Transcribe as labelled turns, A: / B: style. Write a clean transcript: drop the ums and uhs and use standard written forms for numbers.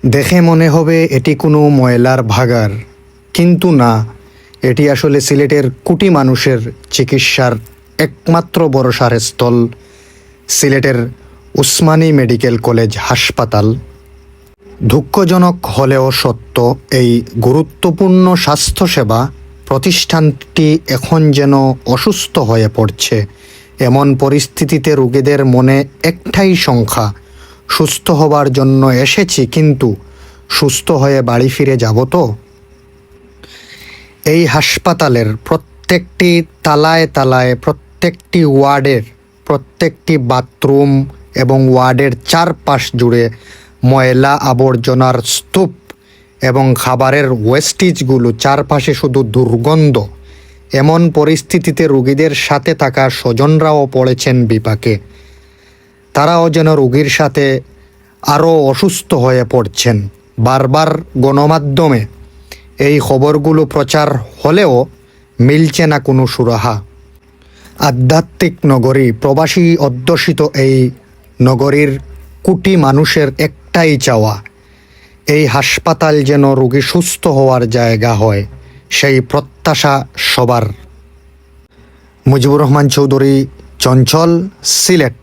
A: দেখে মনে হবে এটি কোনো ময়লার ভাগার, কিন্তু না, এটি আসলে সিলেটের কোটি মানুষের চিকিৎসার একমাত্র ভরসার স্থল, সিলেটের উসমানী মেডিকেল কলেজ হাসপাতাল। দুঃখজনক হলেও সত্য, এই গুরুত্বপূর্ণ স্বাস্থ্যসেবা প্রতিষ্ঠানটি এখন যেন অসুস্থ হয়ে পড়ছে। এমন পরিস্থিতিতে রোগীদের মনে একটাই সংখ্যা, সুস্থ হবার জন্য এসেছি, কিন্তু সুস্থ হয়ে বাড়ি ফিরে যাব তো? এই হাসপাতালের প্রত্যেকটি তালায় তালায়, প্রত্যেকটি ওয়ার্ডের প্রত্যেকটি বাথরুম এবং ওয়ার্ডের চারপাশ জুড়ে ময়লা আবর্জনার স্তূপ এবং খাবারের ওয়েস্টেজগুলো, চারপাশে শুধু দুর্গন্ধ। এমন পরিস্থিতিতে রোগীদের সাথে থাকা স্বজনরাও পড়েছেন বিপাকে। তারাও যেন রোগীর সাথে আরও অসুস্থ হয়ে পড়ছেন। বারবার গণমাধ্যমে এই খবরগুলো প্রচার হলেও মিলছে না কোনো সুরাহা। আধ্যাত্মিক নগরী, প্রবাসী অধ্যুষিত এই নগরীর কোটি মানুষের একটাই চাওয়া, এই হাসপাতাল যেন রোগী সুস্থ হওয়ার জায়গা হয়, সেই প্রত্যাশা সবার। মুজিবুর রহমান চৌধুরী, চঞ্চল, সিলেট।